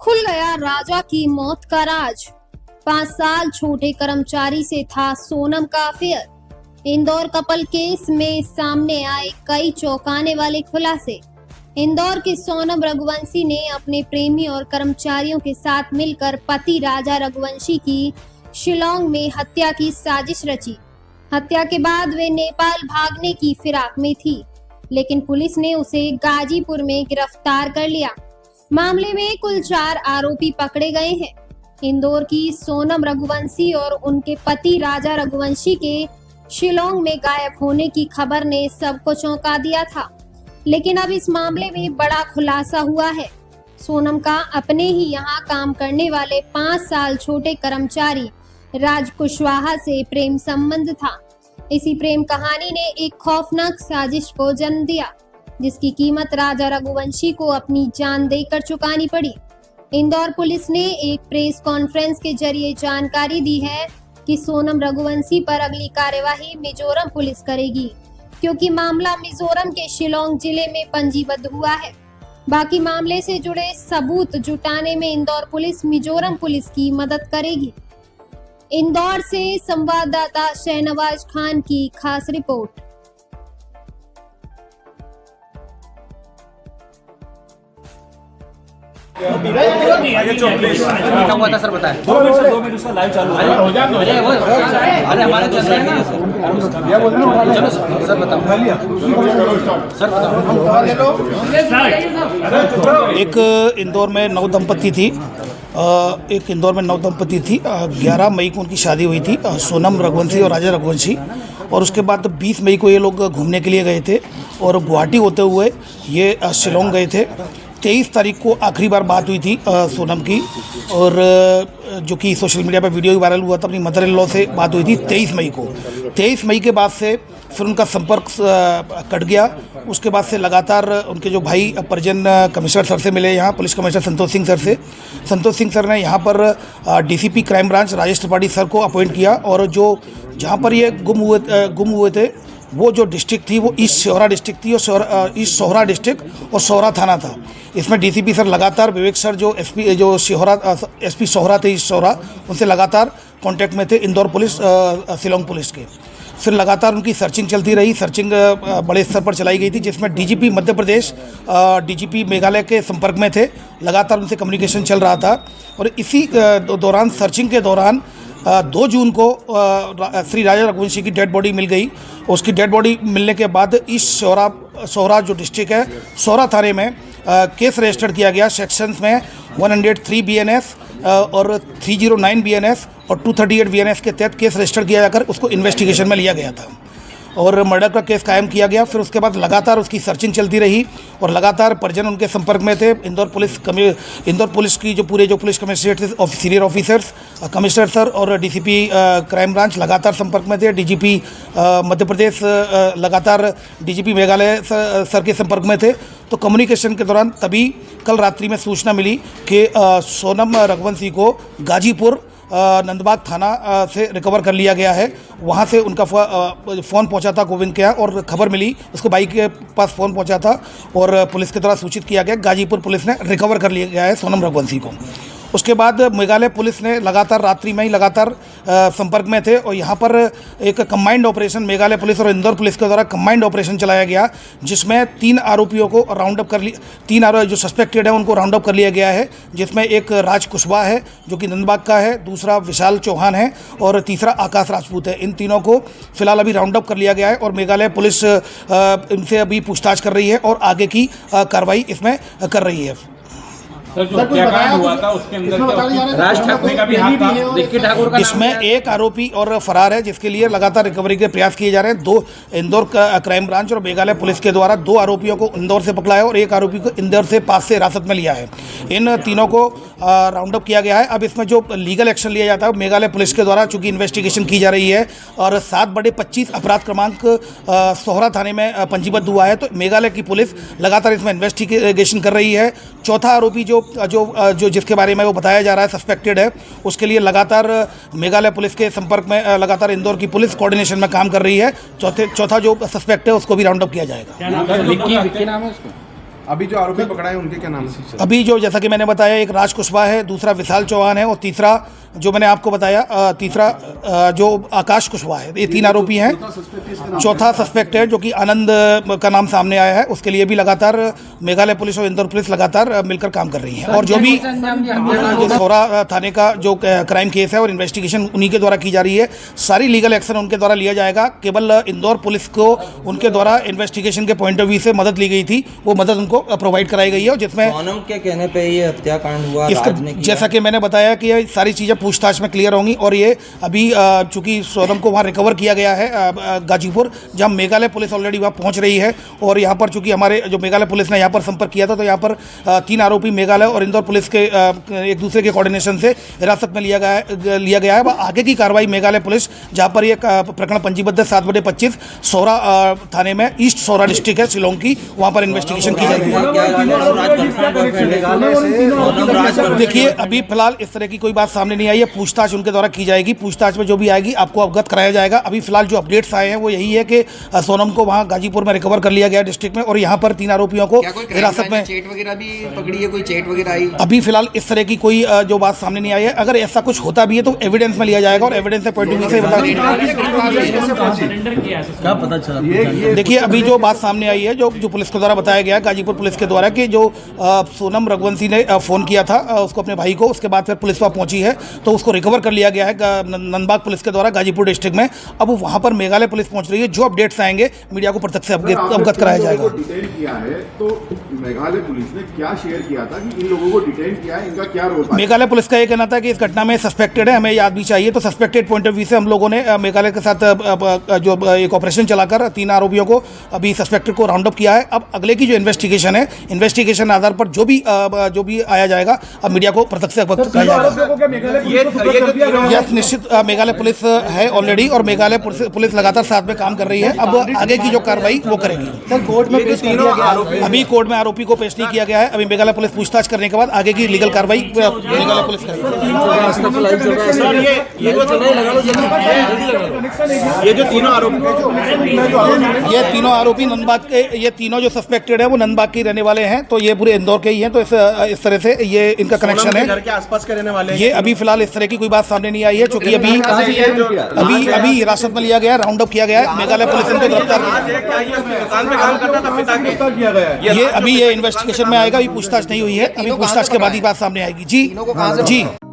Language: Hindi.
खुल गया राजा की मौत का राज। 5 साल छोटे कर्मचारी से था सोनम का अफेयर। इंदौर कपल केस में सामने आए कई चौंकाने वाले खुलासे। इंदौर के सोनम रघुवंशी ने अपने प्रेमी और कर्मचारियों के साथ मिलकर पति राजा रघुवंशी की शिलांग में हत्या की साजिश रची। हत्या के बाद वे नेपाल भागने की फिराक में थी, लेकिन पुलिस ने उसे गाजीपुर में गिरफ्तार कर लिया। मामले में कुल 4 आरोपी पकड़े गए हैं। इंदौर की सोनम रघुवंशी और उनके पति राजा रघुवंशी के शिलांग में गायब होने की खबर ने सबको चौंका दिया था, लेकिन अब इस मामले में बड़ा खुलासा हुआ है। सोनम का अपने ही यहाँ काम करने वाले 5 साल छोटे कर्मचारी राज कुशवाहा से प्रेम संबंध था। इसी प्रेम कहानी ने एक खौफनाक साजिश को जन्म दिया, जिसकी कीमत राजा रघुवंशी को अपनी जान देकर चुकानी पड़ी। इंदौर पुलिस ने एक प्रेस कॉन्फ्रेंस के जरिए जानकारी दी है कि सोनम रघुवंशी पर अगली कार्यवाही मिजोरम पुलिस करेगी, क्योंकि मामला मिजोरम के शिलांग जिले में पंजीबद्ध हुआ है। बाकी मामले से जुड़े सबूत जुटाने में इंदौर पुलिस मिजोरम पुलिस की मदद करेगी। इंदौर से संवाददाता शहनवाज खान की खास रिपोर्ट। हुआ था सर, बताएं। 2 मिनट उसका लाइव चालू है। अरे हमारे चल रहा है चलो सर बताओ। सर बताओ। एक इंदौर में नव दंपति थी। 11 मई को उनकी शादी हुई थी, सोनम रघुवंशी और राजा रघुवंशी। और उसके बाद 20 मई को ये लोग घूमने के लिए गए थे और गुवाहाटी होते हुए ये शिलांग गए थे। 23 तारीख को आखिरी बार बात हुई थी सोनम की, और जो कि सोशल मीडिया पर वीडियो वायरल हुआ था। अपनी मदर इन लॉ से बात हुई थी 23 मई को। 23 मई के बाद से फिर उनका संपर्क कट गया। उसके बाद से लगातार उनके जो भाई परिजन कमिश्नर सर से मिले, यहाँ police commissioner Santosh Singh sir से। संतोष सिंह सर ने यहाँ पर DCP crime branch Rajesh Tripathi sir को अपॉइंट किया, और जो जहाँ पर ये गुम हुए थे वो जो डिस्ट्रिक्ट थी वो ईस्ट सोहरा डिस्ट्रिक्ट थी, और ईस्ट सोहरा डिस्ट्रिक्ट और सोहरा थाना था। इसमें डीसीपी सर लगातार विवेक सर जो एसपी सोहरा थे ईस्ट सोहरा, उनसे लगातार कांटेक्ट में थे इंदौर पुलिस शिलांग पुलिस के। फिर लगातार उनकी सर्चिंग चलती रही। सर्चिंग बड़े स्तर पर चलाई गई थी, जिसमें डीजीपी मध्य प्रदेश, डीजीपी मेघालय के संपर्क में थे। लगातार उनसे कम्युनिकेशन चल रहा था, और इसी दौरान सर्चिंग के दौरान 2 जून को श्री राजा रघुवंशी की डेड बॉडी मिल गई। उसकी डेड बॉडी मिलने के बाद ईस्ट सोहरा जो डिस्ट्रिक्ट है, सोहरा थाने में केस रजिस्टर किया गया। सेक्शंस में 103 BNS और 309 BNS और 238 BNS के तहत केस रजिस्टर किया जाकर उसको इन्वेस्टिगेशन में लिया गया था, और मर्डर का केस कायम किया गया। फिर उसके बाद लगातार उसकी सर्चिंग चलती रही, और लगातार परिजन उनके संपर्क में थे। इंदौर पुलिस की जो पुलिस कमिश्नरेट थे, सीनियर ऑफिसर्स, कमिश्नर सर और डीसीपी क्राइम ब्रांच लगातार संपर्क में थे। डीजीपी मध्य प्रदेश लगातार डीजीपी मेघालय सर के संपर्क में थे। तो कम्युनिकेशन के दौरान तभी कल रात्रि में सूचना मिली कि सोनम रघुवंशी को गाजीपुर नंदबाग थाना से रिकवर कर लिया गया है। वहाँ से उनका फ़ोन पहुँचा था गोविंद के यहाँ, और खबर मिली उसके भाई के पास फ़ोन पहुँचा था, और पुलिस के द्वारा सूचित किया गया। गाजीपुर पुलिस ने रिकवर कर लिया गया है सोनम रघुवंशी को। उसके बाद मेघालय पुलिस ने लगातार रात्रि में ही लगातार संपर्क में थे, और यहाँ पर एक कंबाइंड ऑपरेशन मेघालय पुलिस और इंदौर पुलिस के द्वारा कंबाइंड ऑपरेशन चलाया गया, जिसमें 3 आरोपियों को राउंड अप कर लिया। 3 आरोपी जो सस्पेक्टेड है उनको राउंड अप कर लिया गया है, जिसमें एक राज कुशवाहा है जो कि नंदबाग का है, दूसरा विशाल चौहान है, और तीसरा आकाश राजपूत है। इन तीनों को फिलहाल अभी राउंड अप कर लिया गया है, और मेघालय पुलिस इनसे अभी पूछताछ कर रही है और आगे की कार्रवाई इसमें कर रही है। सर, जो हत्याकांड हुआ था उसके अंदर राज ठाकरे का भी हाथ था। रिक्की ठाकुर का इसमें एक आरोपी और फरार है, जिसके लिए लगातार रिकवरी के प्रयास किए जा रहे हैं। 2 इंदौर क्राइम ब्रांच और मेघालय पुलिस के द्वारा 2 आरोपियों को इंदौर से पकड़ा है, और एक आरोपी को इंदौर से पास से हिरासत में लिया है। इन तीनों को राउंड अप किया गया है। अब इसमें जो लीगल एक्शन लिया जाता है मेघालय पुलिस के द्वारा, चूंकि इन्वेस्टिगेशन की जा रही है, और 7/25 अपराध क्रमांक सोहरा थाने में पंजीबद्ध हुआ है, तो मेघालय की पुलिस लगातार इसमें इन्वेस्टिगेशन कर रही है। चौथा आरोपी जो जिसके बारे में वो बताया जा रहा है सस्पेक्टेड है, उसके लिए लगातार मेघालय पुलिस के संपर्क में लगातार इंदौर की पुलिस कोऑर्डिनेशन में काम कर रही है। चौथा जो सस्पेक्ट है उसको भी राउंड अप किया जाएगा। विक्की नाम है उसको। अभी जो आरोपी पकड़ा है उनके क्या नाम है? अभी जो जैसा कि मैंने बताया, एक राज कुशवाहा है, दूसरा विशाल चौहान है और तीसरा जो मैंने आपको बताया तीसरा जो आकाश कुशवाहा है। ये 3 आरोपी हैं। चौथा सस्पेक्ट है जो कि आनंद का नाम सामने आया है। उसके लिए भी लगातार मेघालय पुलिस और इंदौर पुलिस लगातार मिलकर काम कर रही है। और जो भी सौरा थाने का जो क्राइम केस है और इन्वेस्टिगेशन उन्हीं के द्वारा की जा रही है। सारी लीगल एक्शन उनके द्वारा लिया जाएगा। केवल इंदौर पुलिस को उनके द्वारा इन्वेस्टिगेशन के पॉइंट ऑफ व्यू से मदद ली गई थी, वो मदद उनको प्रोवाइड कराई गई है। और जिसमें सोनम के कहने पे ये हत्याकांड हुआ, राज ने किया। जैसा कि मैंने बताया कि ये सारी चीज़ें पूछताछ में क्लियर होंगी। और ये अभी चूंकि सोनम को वहाँ रिकवर किया गया है गाजीपुर, जहाँ मेघालय पुलिस ऑलरेडी वहाँ पहुँच रही है। और यहाँ पर चूंकि हमारे जो मेघालय पुलिस ने यहाँ पर संपर्क किया था, तो यहाँ पर 3 आरोपी मेघालय और इंदौर पुलिस के एक दूसरे के कोऑर्डिनेशन से हिरासत में लिया गया है। आगे की कार्रवाई मेघालय पुलिस, जहाँ पर ये प्रकरण पंजीबद्ध 7/25 सौरा थाने में, ईस्ट सौरा डिस्ट्रिक्ट है शिलोंग की, वहाँ पर इन्वेस्टिगेशन की जाएगी। देखिए, अभी फिलहाल इस तरह की कोई बात सामने नहीं आई है। पूछताछ उनके द्वारा की जाएगी। पूछताछ में जो भी आएगी आपको अवगत कराया जाएगा। अभी फिलहाल जो अपडेट्स आए हैं वो यही है कि सोनम को वहाँ गाजीपुर में रिकवर कर लिया गया डिस्ट्रिक्ट में, और यहाँ पर 3 आरोपियों को हिरासत में चेट वगैरह भी पकड़ी है, कोई चेट वगैरह आई? अभी फिलहाल इस तरह की कोई जो बात सामने नहीं आई है। अगर ऐसा कुछ होता भी है तो एविडेंस में लिया जाएगा, और एविडेंस से पॉइंट ऑफ व्यू से क्या पता चला? देखिए, अभी जो बात सामने आई है, जो पुलिस के द्वारा बताया गया, गाजीपुर पुलिस के द्वारा, कि जो सोनम रघुवंशी ने फ़ोन किया था उसको, अपने भाई को, उसके बाद फिर पुलिस वहाँ पहुंची है तो उसको रिकवर कर लिया गया है नंदबाग पुलिस के द्वारा गाजीपुर डिस्ट्रिक्ट में। अब वहाँ पर मेघालय पुलिस पहुंच रही है। जो अपडेट्स आएंगे मीडिया को प्रत्यक्ष से अवगत कराया जाएगा। डिटेन किया है तो मेघालय पुलिस ने क्या शेयर किया था कि इन लोगों को डिटेन किया है, इनका क्या रोल? मेघालय पुलिस का ये कहना था कि इस घटना में सस्पेक्टेड है, हमें याद भी चाहिए। तो सस्पेक्टेड पॉइंट ऑफ व्यू से हम लोगों ने मेघालय के साथ जो एक ऑपरेशन चलाकर 3 आरोपियों को, अभी सस्पेक्टेड को राउंड अप किया है। अब अगले की जो इन्वेस्टिगेशन है, इन्वेस्टिगेशन आधार पर जो भी आया जाएगा, अब मीडिया को प्रत्यक्ष से अवगत कराया जाएगा। यस, निश्चित मेघालय पुलिस है ऑलरेडी, और मेघालय पुलिस लगातार साथ में काम कर रही है। अब आगे की जो कार्रवाई वो करेगी। सर, कोर्ट में पेश किया गया, अभी कोर्ट में आरोपी को पेश नहीं किया गया है। अभी मेघालय पुलिस पूछताछ करने के बाद आगे की लीगल कार्रवाई मेघालय पुलिस करेगी। ये जो तीनों आरोपी नंदबाग के, ये तीनों जो सस्पेक्टेड है वो नंदबाग के रहने वाले हैं। तो ये पूरे इंदौर के ही हैं। तो इस तरह से ये इनका कनेक्शन है। घर के आसपास के रहने वाले ये अभी फिलहाल इस तरह की कोई बात सामने नहीं आई है, क्योंकि अभी हिरासत में लिया गया, राउंड अप किया गया है। मेघालय पुलिस इनको गिरफ्तार किया गया। ये अभी ये इन्वेस्टिगेशन में आएगा, अभी पूछताछ नहीं हुई है। अभी पूछताछ के बाद ही बात सामने आएगी। जी।